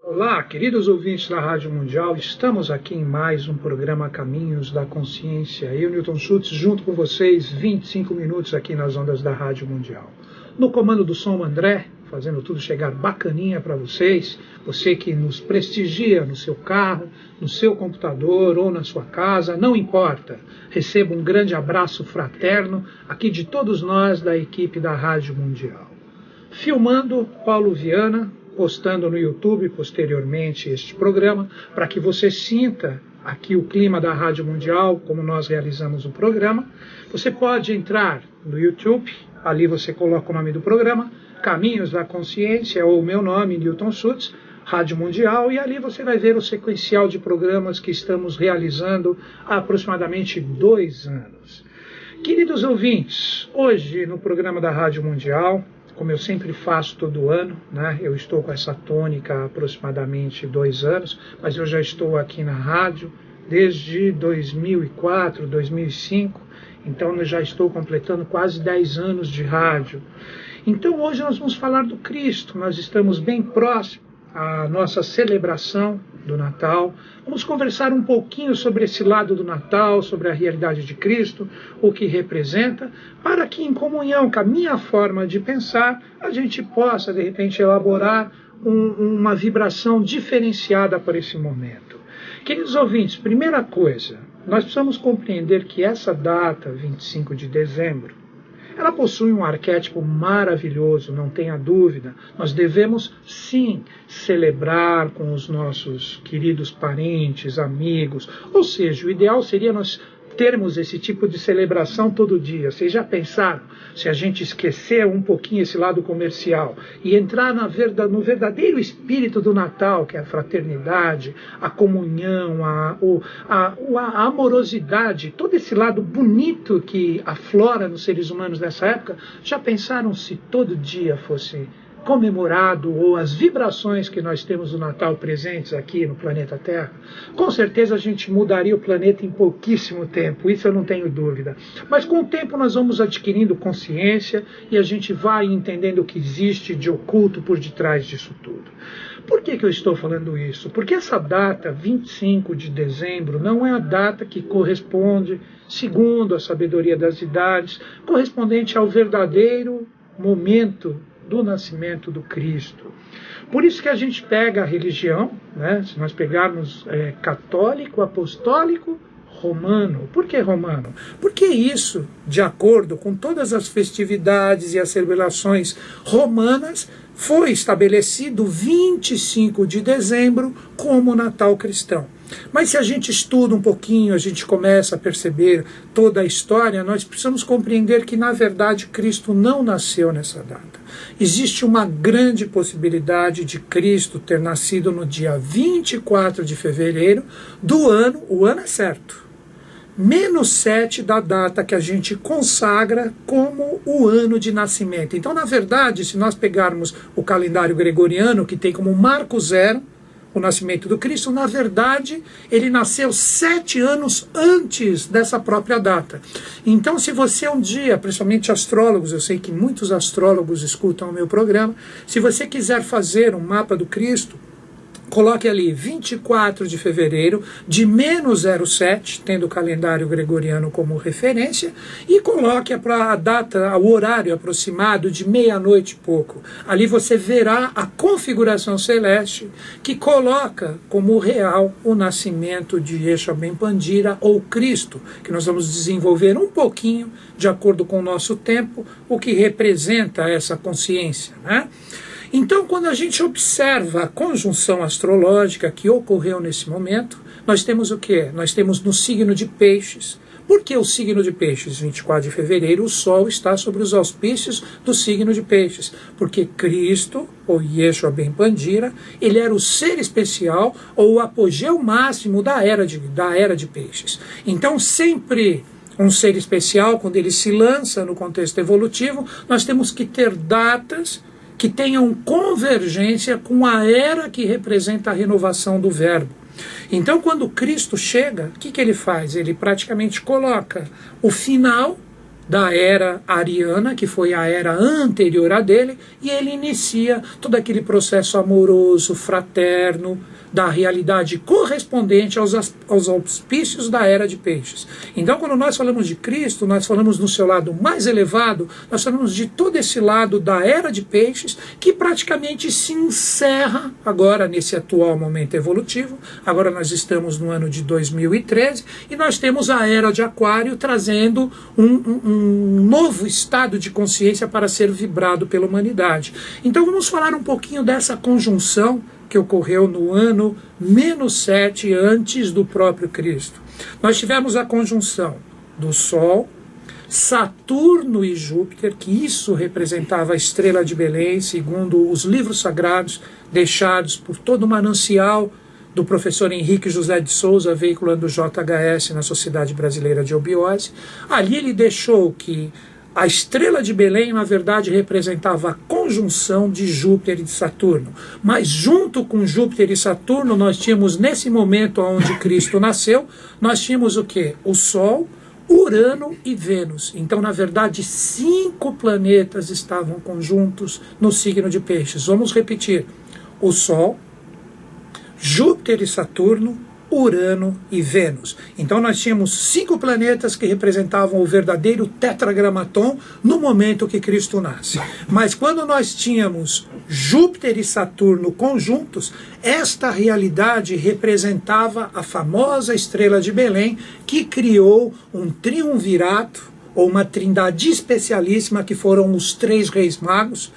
Olá, queridos ouvintes da Rádio Mundial, estamos aqui em mais um programa Caminhos da Consciência. Eu, Newton Schultz, junto com vocês, 25 minutos aqui nas ondas da Rádio Mundial. No comando do som, André, fazendo tudo chegar bacaninha para vocês, você que nos prestigia no seu carro, no seu computador ou na sua casa, não importa. Receba um grande abraço fraterno aqui de todos nós da equipe da Rádio Mundial. Filmando, Paulo Viana, postando no YouTube posteriormente este programa, para que você sinta aqui o clima da Rádio Mundial, como nós realizamos o programa. Você pode entrar no YouTube, ali você coloca o nome do programa, Caminhos da Consciência, ou o meu nome, Newton Schultz, Rádio Mundial, e ali você vai ver o sequencial de programas que estamos realizando há aproximadamente 2 anos. Queridos ouvintes, hoje no programa da Rádio Mundial, como eu sempre faço todo ano, né? Eu estou com essa tônica há aproximadamente 2 anos, mas eu já estou aqui na rádio desde 2004, 2005, então eu já estou completando quase 10 anos de rádio. Então hoje nós vamos falar do Cristo, nós estamos bem próximos à nossa celebração do Natal. Vamos conversar um pouquinho sobre esse lado do Natal, sobre a realidade de Cristo, o que representa, para que em comunhão com a minha forma de pensar, a gente possa de repente elaborar uma vibração diferenciada para esse momento. Queridos ouvintes, primeira coisa, nós precisamos compreender que essa data, 25 de dezembro, ela possui um arquétipo maravilhoso, não tenha dúvida. Nós devemos, sim, celebrar com os nossos queridos parentes, amigos. Ou seja, o ideal seria nós termos esse tipo de celebração todo dia. Vocês já pensaram se a gente esquecer um pouquinho esse lado comercial e entrar no verdadeiro espírito do Natal, que é a fraternidade, a comunhão, a amorosidade, todo esse lado bonito que aflora nos seres humanos nessa época? Já pensaram se todo dia fosse comemorado, ou as vibrações que nós temos do Natal presentes aqui no planeta Terra? Com certeza a gente mudaria o planeta em pouquíssimo tempo, isso eu não tenho dúvida. Mas com o tempo nós vamos adquirindo consciência e a gente vai entendendo o que existe de oculto por detrás disso tudo. Por que eu estou falando isso? Porque essa data, 25 de dezembro, não é a data que corresponde, segundo a sabedoria das idades, correspondente ao verdadeiro momento do nascimento do Cristo. Por isso que a gente pega a religião, né? Se nós pegarmos católico, apostólico, romano. Por que romano? Porque isso, de acordo com todas as festividades e as celebrações romanas, foi estabelecido 25 de dezembro como Natal cristão. Mas se a gente estuda um pouquinho, a gente começa a perceber toda a história, nós precisamos compreender que, na verdade, Cristo não nasceu nessa data. Existe uma grande possibilidade de Cristo ter nascido no dia 24 de fevereiro do ano, o ano é certo, -7 da data que a gente consagra como o ano de nascimento. Então, na verdade, se nós pegarmos o calendário gregoriano, que tem como marco zero o nascimento do Cristo, na verdade, ele nasceu 7 anos antes dessa própria data. Então, se você um dia, principalmente astrólogos, eu sei que muitos astrólogos escutam o meu programa, se você quiser fazer um mapa do Cristo, coloque ali 24 de fevereiro de -07, tendo o calendário gregoriano como referência, e coloque a data, o horário aproximado de meia-noite e pouco. Ali você verá a configuração celeste que coloca como real o nascimento de Yeshua Ben Pandira, ou Cristo, que nós vamos desenvolver um pouquinho, de acordo com o nosso tempo, o que representa essa consciência, né? Então, quando a gente observa a conjunção astrológica que ocorreu nesse momento, nós temos o quê? Nós temos no signo de Peixes. Por que o signo de Peixes? 24 de fevereiro, o Sol está sobre os auspícios do signo de Peixes. Porque Cristo, ou Yeshua Ben Pandira, ele era o ser especial, ou o apogeu máximo da era de Peixes. Então, sempre um ser especial, quando ele se lança no contexto evolutivo, nós temos que ter datas que tenham convergência com a era que representa a renovação do verbo. Então, quando Cristo chega, o que ele faz? Ele praticamente coloca o final da era ariana, que foi a era anterior a dele, e ele inicia todo aquele processo amoroso, fraterno, da realidade correspondente aos auspícios da era de peixes. Então, quando nós falamos de Cristo, nós falamos no seu lado mais elevado, nós falamos de todo esse lado da era de peixes, que praticamente se encerra agora nesse atual momento evolutivo. Agora nós estamos no ano de 2013, e nós temos a era de Aquário trazendo um novo estado de consciência para ser vibrado pela humanidade. Então vamos falar um pouquinho dessa conjunção que ocorreu no ano -7 antes do próprio Cristo. Nós tivemos a conjunção do Sol, Saturno e Júpiter, que isso representava a estrela de Belém, segundo os livros sagrados deixados por todo o manancial do professor Henrique José de Souza, veiculando o JHS na Sociedade Brasileira de Obiose. Ali ele deixou que a estrela de Belém, na verdade, representava a conjunção de Júpiter e de Saturno. Mas junto com Júpiter e Saturno, nós tínhamos, nesse momento onde Cristo nasceu, nós tínhamos o quê? O Sol, Urano e Vênus. Então, na verdade, 5 planetas estavam conjuntos no signo de Peixes. Vamos repetir. O Sol, Júpiter e Saturno, Urano e Vênus. Então nós tínhamos 5 planetas que representavam o verdadeiro tetragramaton no momento que Cristo nasce. Mas quando nós tínhamos Júpiter e Saturno conjuntos, esta realidade representava a famosa estrela de Belém, que criou um triunvirato, ou uma trindade especialíssima, que foram os 3 reis magos,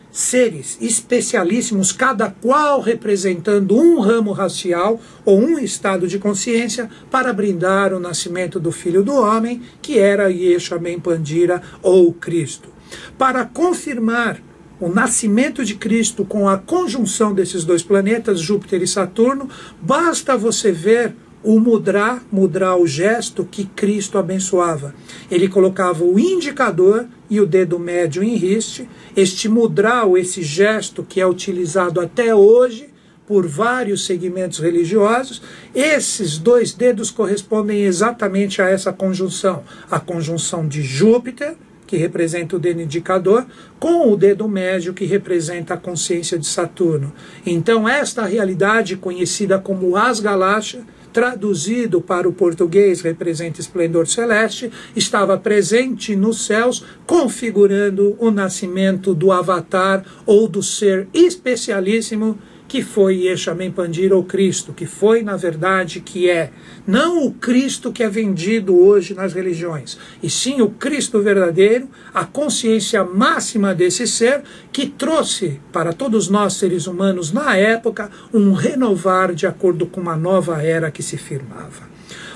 seres especialíssimos, cada qual representando um ramo racial ou um estado de consciência, para brindar o nascimento do Filho do Homem, que era Yeshua Ben Pandira, ou Cristo. Para confirmar o nascimento de Cristo com a conjunção desses 2 planetas, Júpiter e Saturno, basta você ver o mudra, o gesto que Cristo abençoava. Ele colocava o indicador e o dedo médio em riste. Este mudra, esse gesto que é utilizado até hoje por vários segmentos religiosos, esses 2 dedos correspondem exatamente a essa conjunção. A conjunção de Júpiter, que representa o dedo indicador, com o dedo médio, que representa a consciência de Saturno. Então esta realidade, conhecida como Asgalasha, traduzido para o português representa esplendor celeste, estava presente nos céus, configurando o nascimento do avatar ou do ser especialíssimo que foi Yeshua Ben Pandira, ou Cristo, que foi, na verdade, que é não o Cristo que é vendido hoje nas religiões, e sim o Cristo verdadeiro, a consciência máxima desse ser, que trouxe para todos nós seres humanos na época um renovar de acordo com uma nova era que se firmava.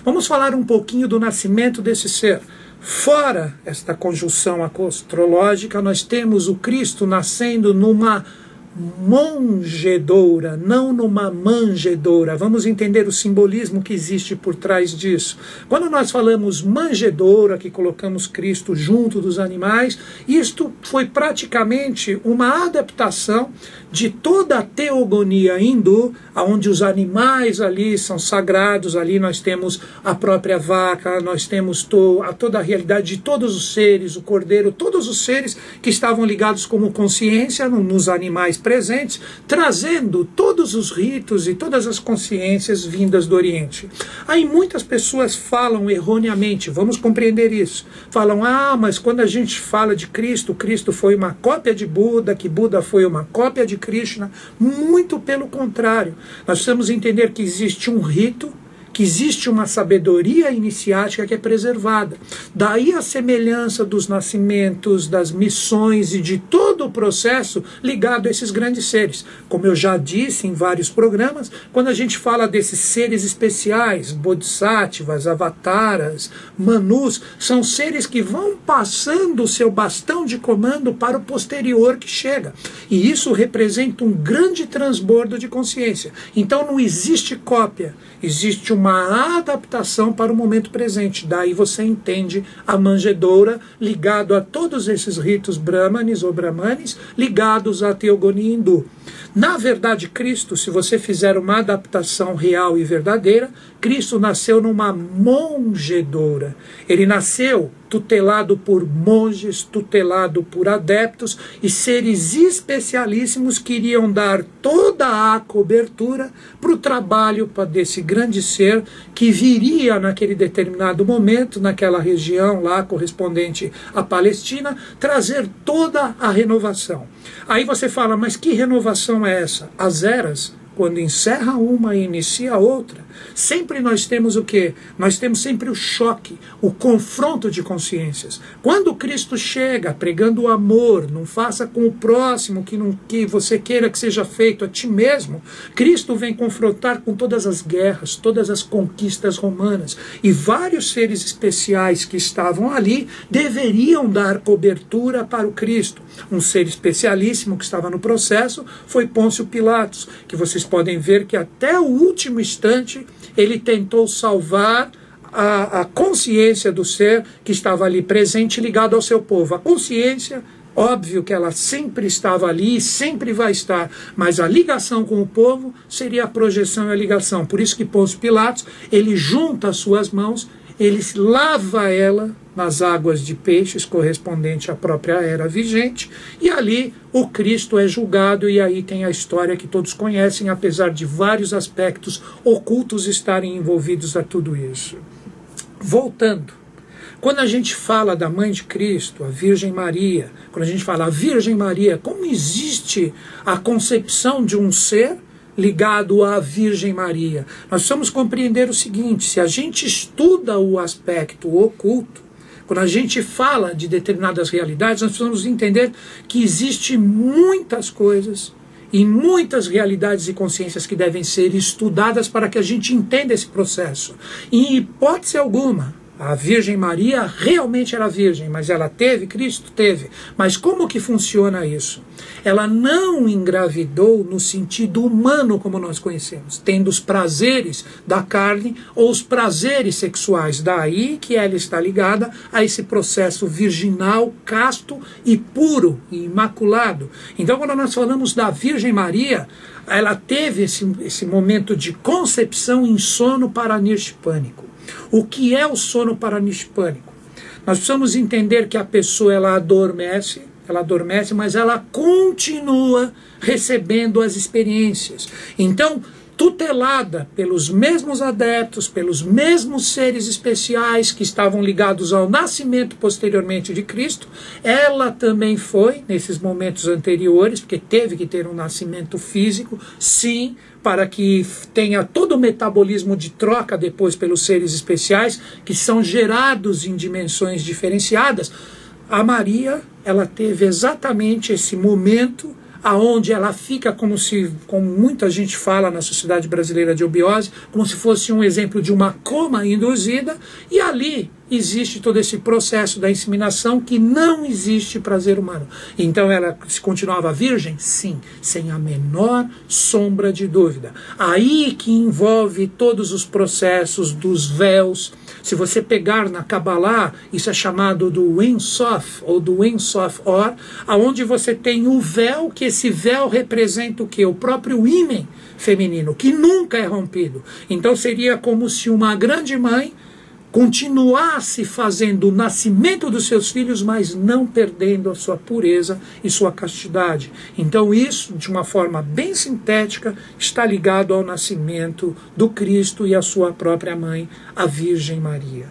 Vamos falar um pouquinho do nascimento desse ser. Fora esta conjunção astrológica, nós temos o Cristo nascendo numa manjedoura, não numa manjedoura. Vamos entender o simbolismo que existe por trás disso. Quando nós falamos manjedoura, que colocamos Cristo junto dos animais, isto foi praticamente uma adaptação de toda a teogonia hindu, onde os animais ali são sagrados. Ali nós temos a própria vaca, nós temos toda a realidade de todos os seres, o cordeiro, todos os seres que estavam ligados como consciência nos animais presentes, trazendo todos os ritos e todas as consciências vindas do Oriente. Aí muitas pessoas falam erroneamente, vamos compreender isso, falam, mas quando a gente fala de Cristo, Cristo foi uma cópia de Buda, que Buda foi uma cópia de Krishna. Muito pelo contrário, nós precisamos entender que existe um rito, que existe uma sabedoria iniciática que é preservada. Daí a semelhança dos nascimentos, das missões e de todo o processo ligado a esses grandes seres. Como eu já disse em vários programas, quando a gente fala desses seres especiais, bodhisattvas, avataras, manus, são seres que vão passando o seu bastão de comando para o posterior que chega. E isso representa um grande transbordo de consciência. Então não existe cópia, existe uma adaptação para o momento presente. Daí você entende a manjedoura ligado a todos esses ritos brahmanes ou brahmanes ligados à teogonia hindu. Na verdade, Cristo, se você fizer uma adaptação real e verdadeira, Cristo nasceu numa manjedoura. Ele nasceu tutelado por monges, tutelado por adeptos e seres especialíssimos que iriam dar toda a cobertura para o trabalho desse grande ser que viria naquele determinado momento, naquela região lá correspondente à Palestina, trazer toda a renovação. Aí você fala, mas que renovação é essa? As eras, quando encerra uma e inicia outra, sempre nós temos o quê? Nós temos sempre o choque, o confronto de consciências. Quando Cristo chega pregando o amor, não faça com o próximo que você queira que seja feito a ti mesmo, Cristo vem confrontar com todas as guerras, todas as conquistas romanas. E vários seres especiais que estavam ali deveriam dar cobertura para o Cristo. Um ser especialíssimo que estava no processo foi Pôncio Pilatos, que vocês podem ver que até o último instante ele tentou salvar a consciência do ser que estava ali presente, ligado ao seu povo. A consciência, óbvio que ela sempre estava ali e sempre vai estar, mas a ligação com o povo seria a projeção e a ligação. Por isso que Pôncio Pilatos, ele junta as suas mãos, ele lava ela nas águas de peixes, correspondente à própria era vigente, e ali o Cristo é julgado, e aí tem a história que todos conhecem, apesar de vários aspectos ocultos estarem envolvidos a tudo isso. Voltando, quando a gente fala da Mãe de Cristo, a Virgem Maria, quando a gente fala a Virgem Maria, como existe a concepção de um ser ligado à Virgem Maria? Nós precisamos compreender o seguinte: se a gente estuda o aspecto oculto, quando a gente fala de determinadas realidades, nós precisamos entender que existe muitas coisas e muitas realidades e consciências que devem ser estudadas para que a gente entenda esse processo. Em hipótese alguma, a Virgem Maria realmente era virgem, mas ela teve Cristo? Teve. Mas como que funciona isso? Ela não engravidou no sentido humano como nós conhecemos, tendo os prazeres da carne ou os prazeres sexuais. Daí que ela está ligada a esse processo virginal, casto e puro e imaculado. Então, quando nós falamos da Virgem Maria, ela teve esse momento de concepção em sono paranirspânico. O que é o sono paranirspânico? Nós precisamos entender que a pessoa ela adormece, mas ela continua recebendo as experiências. Então, tutelada pelos mesmos adeptos, pelos mesmos seres especiais que estavam ligados ao nascimento posteriormente de Cristo, ela também foi, nesses momentos anteriores, porque teve que ter um nascimento físico, sim, para que tenha todo o metabolismo de troca depois pelos seres especiais, que são gerados em dimensões diferenciadas. A Maria, ela teve exatamente esse momento aonde ela fica como muita gente fala na Sociedade Brasileira de Obiose, como se fosse um exemplo de uma coma induzida, e ali existe todo esse processo da inseminação que não existe prazer humano. Então ela continuava virgem? Sim, sem a menor sombra de dúvida. Aí que envolve todos os processos dos véus. Se você pegar na Kabbalah, isso é chamado do Ein Sof, ou do Ein Sof Or, aonde você tem o véu, que esse véu representa o quê? O próprio ímen feminino, que nunca é rompido. Então seria como se uma grande mãe continuasse fazendo o nascimento dos seus filhos, mas não perdendo a sua pureza e sua castidade. Então isso, de uma forma bem sintética, está ligado ao nascimento do Cristo e à sua própria mãe, a Virgem Maria.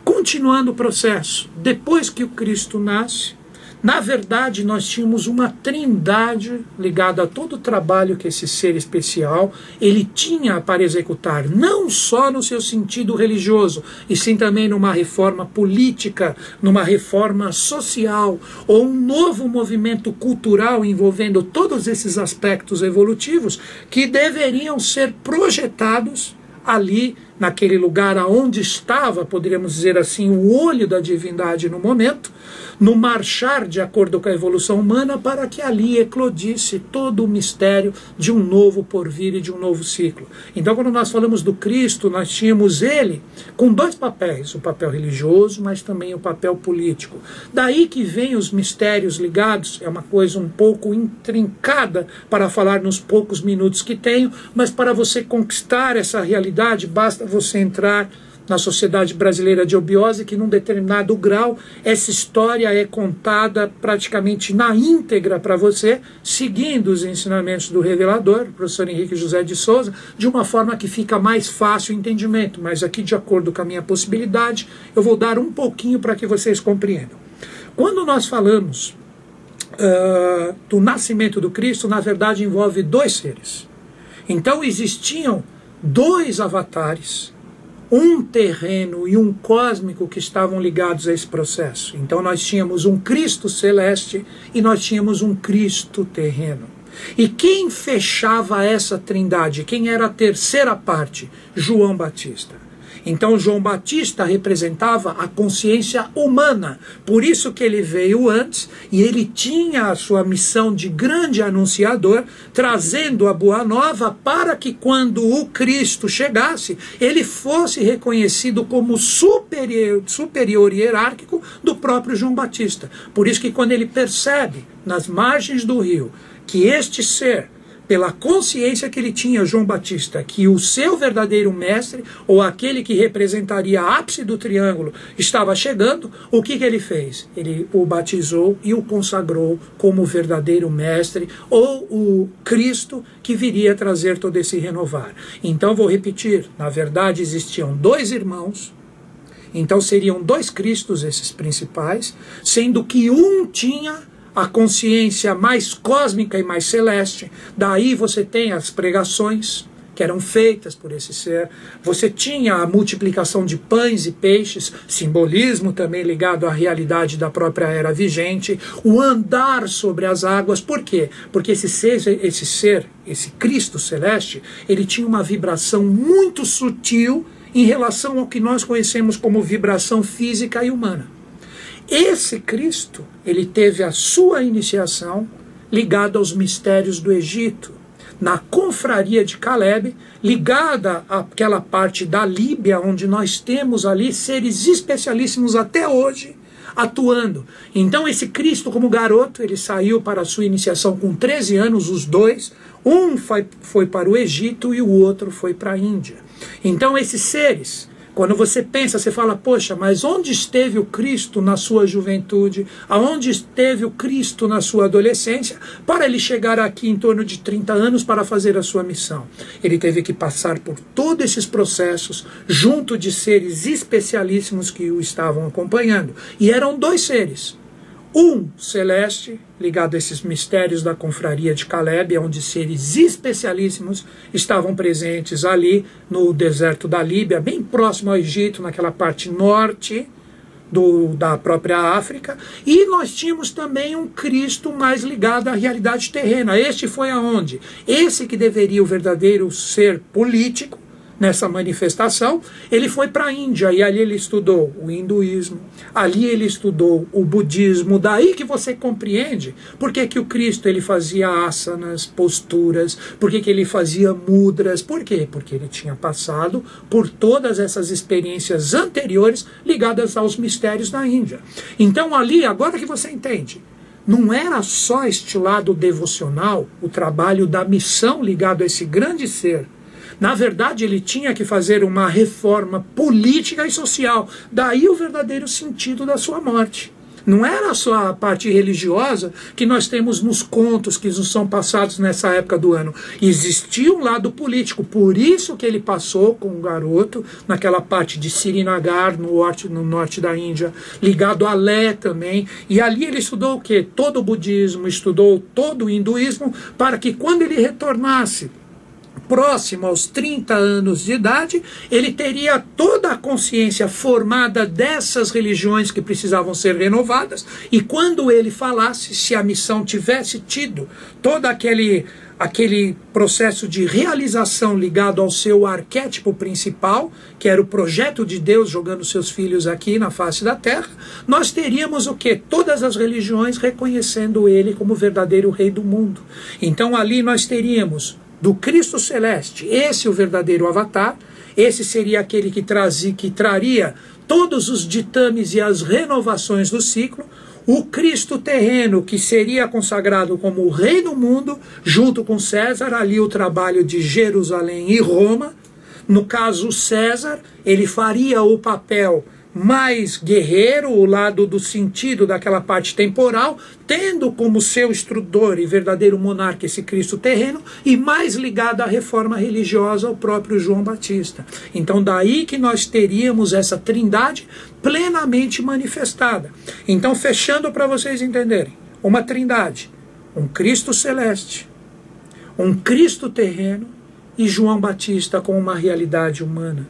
Continuando o processo, depois que o Cristo nasce, na verdade, nós tínhamos uma trindade ligada a todo o trabalho que esse ser especial ele tinha para executar, não só no seu sentido religioso, e sim também numa reforma política, numa reforma social, ou um novo movimento cultural envolvendo todos esses aspectos evolutivos que deveriam ser projetados ali, naquele lugar aonde estava, poderíamos dizer assim, o olho da divindade no momento, no marchar de acordo com a evolução humana, para que ali eclodisse todo o mistério de um novo porvir e de um novo ciclo. Então, quando nós falamos do Cristo, nós tínhamos ele com dois papéis, o papel religioso, mas também o papel político. Daí que vem os mistérios ligados, é uma coisa um pouco intrincada para falar nos poucos minutos que tenho, mas para você conquistar essa realidade, basta você entrar na Sociedade Brasileira de Obiose, que num determinado grau essa história é contada praticamente na íntegra para você, seguindo os ensinamentos do revelador, o professor Henrique José de Souza, de uma forma que fica mais fácil o entendimento. Mas aqui, de acordo com a minha possibilidade, eu vou dar um pouquinho para que vocês compreendam. Quando nós falamos do nascimento do Cristo, na verdade envolve dois seres. Então existiam dois avatares, um terreno e um cósmico, que estavam ligados a esse processo. Então nós tínhamos um Cristo celeste e nós tínhamos um Cristo terreno. E quem fechava essa trindade? Quem era a terceira parte? João Batista. Então João Batista representava a consciência humana, por isso que ele veio antes, e ele tinha a sua missão de grande anunciador, trazendo a boa nova para que quando o Cristo chegasse, ele fosse reconhecido como superior hierárquico do próprio João Batista. Por isso que quando ele percebe, nas margens do rio, que este ser, pela consciência que ele tinha, João Batista, que o seu verdadeiro mestre, ou aquele que representaria a ápice do triângulo, estava chegando, o que ele fez? Ele o batizou e o consagrou como o verdadeiro mestre, ou o Cristo que viria trazer todo esse renovar. Então vou repetir, na verdade existiam dois irmãos, então seriam dois Cristos esses principais, sendo que um tinha a consciência mais cósmica e mais celeste. Daí você tem as pregações que eram feitas por esse ser. Você tinha a multiplicação de pães e peixes, simbolismo também ligado à realidade da própria era vigente, o andar sobre as águas. Por quê? Porque esse Cristo celeste, ele tinha uma vibração muito sutil em relação ao que nós conhecemos como vibração física e humana. Esse Cristo, ele teve a sua iniciação ligada aos mistérios do Egito, na confraria de Caleb, ligada àquela parte da Líbia, onde nós temos ali seres especialíssimos até hoje, atuando. Então esse Cristo, como garoto, ele saiu para a sua iniciação com 13 anos, os dois, um foi para o Egito e o outro foi para a Índia. Então esses seres, quando você pensa, você fala, poxa, mas onde esteve o Cristo na sua juventude? Aonde esteve o Cristo na sua adolescência? Para ele chegar aqui em torno de 30 anos para fazer a sua missão. Ele teve que passar por todos esses processos, junto de seres especialíssimos que o estavam acompanhando. E eram dois seres. Um celeste, ligado a esses mistérios da confraria de Caleb, onde seres especialíssimos estavam presentes ali no deserto da Líbia, bem próximo ao Egito, naquela parte norte da própria África. E nós tínhamos também um Cristo mais ligado à realidade terrena. Este foi aonde? Esse que deveria o verdadeiro ser político, nessa manifestação, ele foi para a Índia e ali ele estudou o hinduísmo, ali ele estudou o budismo. Daí que você compreende por que o Cristo ele fazia asanas, posturas, por que ele fazia mudras. Por quê? Porque ele tinha passado por todas essas experiências anteriores ligadas aos mistérios da Índia. Então ali, agora que você entende, não era só este lado devocional, o trabalho da missão ligado a esse grande ser. Na verdade, ele tinha que fazer uma reforma política e social. Daí o verdadeiro sentido da sua morte. Não era só a parte religiosa que nós temos nos contos que nos são passados nessa época do ano. Existia um lado político. Por isso que ele passou com o garoto naquela parte de Srinagar, no norte da Índia, ligado a Lé também. E ali ele estudou o quê? Todo o budismo, estudou todo o hinduísmo, para que quando ele retornasse próximo aos 30 anos de idade, ele teria toda a consciência formada dessas religiões que precisavam ser renovadas, e quando ele falasse, se a missão tivesse tido todo aquele processo de realização ligado ao seu arquétipo principal, que era o projeto de Deus jogando seus filhos aqui na face da terra, nós teríamos o quê? Todas as religiões reconhecendo ele como o verdadeiro rei do mundo. Então ali nós teríamos do Cristo celeste, esse o verdadeiro avatar, esse seria aquele que traria todos os ditames e as renovações do ciclo, o Cristo terreno, que seria consagrado como o rei do mundo, junto com César, ali o trabalho de Jerusalém e Roma. No caso César, ele faria o papel mais guerreiro, o lado do sentido daquela parte temporal, tendo como seu instrutor e verdadeiro monarca esse Cristo terreno, e mais ligado à reforma religiosa ao próprio João Batista. Então daí que nós teríamos essa trindade plenamente manifestada. Então, fechando para vocês entenderem, uma trindade, um Cristo celeste, um Cristo terreno e João Batista com uma realidade humana.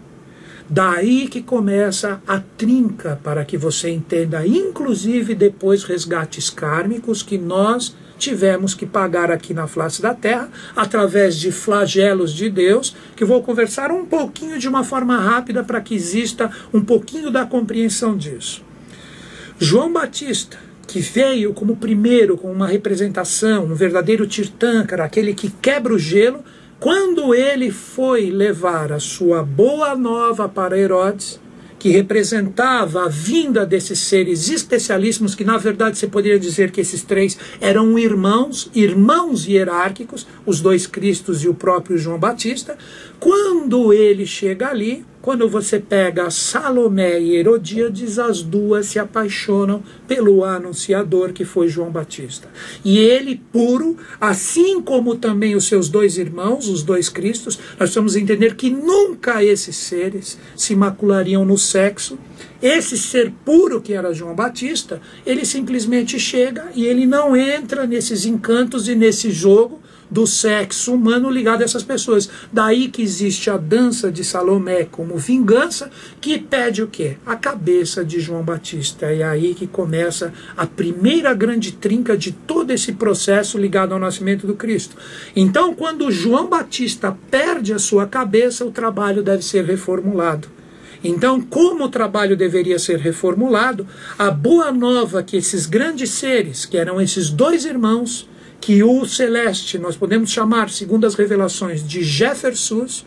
Daí que começa a trinca, para que você entenda, inclusive depois resgates kármicos que nós tivemos que pagar aqui na face da Terra, através de flagelos de Deus, que vou conversar um pouquinho de uma forma rápida para que exista um pouquinho da compreensão disso. João Batista, que veio como primeiro, com uma representação, um verdadeiro Tirtânkara, aquele que quebra o gelo, quando ele foi levar a sua boa nova para Herodes, que representava a vinda desses seres especialíssimos, que na verdade você poderia dizer que esses três eram irmãos hierárquicos, os dois Cristos e o próprio João Batista, quando ele chega ali, quando você pega Salomé e Herodíades, as duas se apaixonam pelo anunciador que foi João Batista. E ele puro, assim como também os seus dois irmãos, os dois Cristos, nós vamos entender que nunca esses seres se maculariam no sexo. Esse ser puro que era João Batista, ele simplesmente chega e ele não entra nesses encantos e nesse jogo do sexo humano ligado a essas pessoas. Daí que existe a dança de Salomé como vingança, que pede o quê? A cabeça de João Batista. É aí que começa a primeira grande trinca de todo esse processo ligado ao nascimento do Cristo. Então, quando João Batista perde a sua cabeça, o trabalho deve ser reformulado. Então, como o trabalho deveria ser reformulado, a boa nova que esses grandes seres, que eram esses dois irmãos, que o celeste nós podemos chamar, segundo as revelações, de Jeffersus,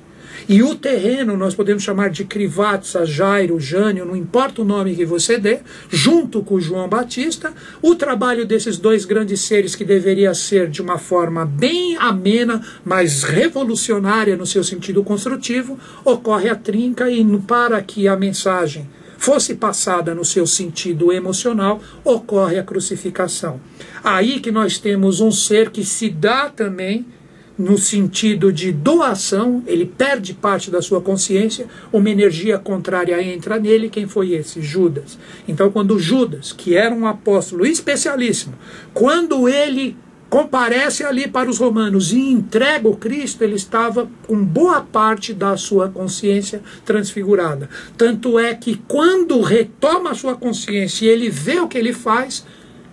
e o terreno nós podemos chamar de Krivatsa, Jairo, Jânio, não importa o nome que você dê, junto com João Batista, o trabalho desses dois grandes seres, que deveria ser de uma forma bem amena, mas revolucionária no seu sentido construtivo, ocorre a trinca, e para que a mensagem fosse passada no seu sentido emocional, ocorre a crucificação. Aí que nós temos um ser que se dá também no sentido de doação, ele perde parte da sua consciência, uma energia contrária entra nele. Quem foi esse? Judas. Então, quando Judas, que era um apóstolo especialíssimo, quando ele comparece ali para os romanos e entrega o Cristo, ele estava com boa parte da sua consciência transfigurada. Tanto é que quando retoma a sua consciência e ele vê o que ele faz,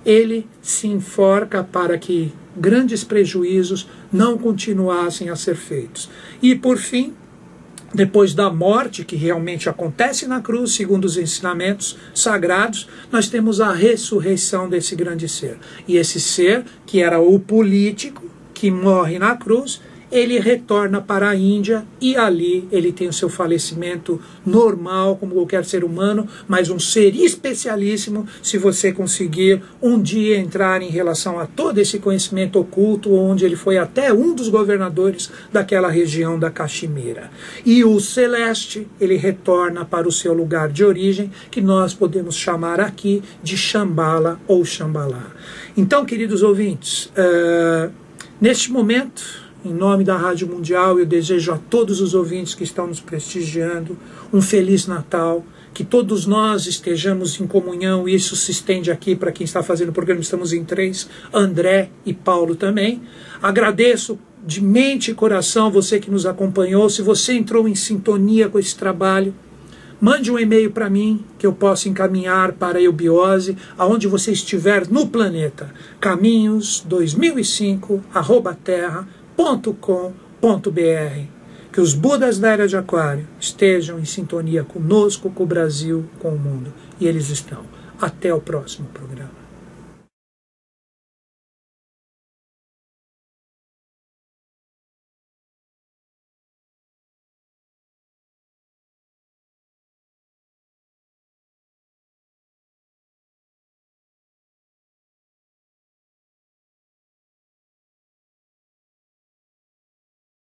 ele se enforca para que grandes prejuízos não continuassem a ser feitos. E por fim, depois da morte, que realmente acontece na cruz, segundo os ensinamentos sagrados, nós temos a ressurreição desse grande ser. E esse ser, que era o político, que morre na cruz, ele retorna para a Índia e ali ele tem o seu falecimento normal, como qualquer ser humano, mas um ser especialíssimo, se você conseguir um dia entrar em relação a todo esse conhecimento oculto, onde ele foi até um dos governadores daquela região da Caxemira. E o celeste, ele retorna para o seu lugar de origem, que nós podemos chamar aqui de Shambhala ou Shambhala. Então, queridos ouvintes, neste momento, em nome da Rádio Mundial, eu desejo a todos os ouvintes que estão nos prestigiando um Feliz Natal, que todos nós estejamos em comunhão. Isso se estende aqui para quem está fazendo o programa, estamos em 3, André e Paulo também. Agradeço de mente e coração você que nos acompanhou. Se você entrou em sintonia com esse trabalho, mande um e-mail para mim, que eu possa encaminhar para a Eubiose, aonde você estiver no planeta. caminhos2005@terra.com.br. Que os Budas da Era de Aquário estejam em sintonia conosco, com o Brasil, com o mundo. E eles estão. Até o próximo programa.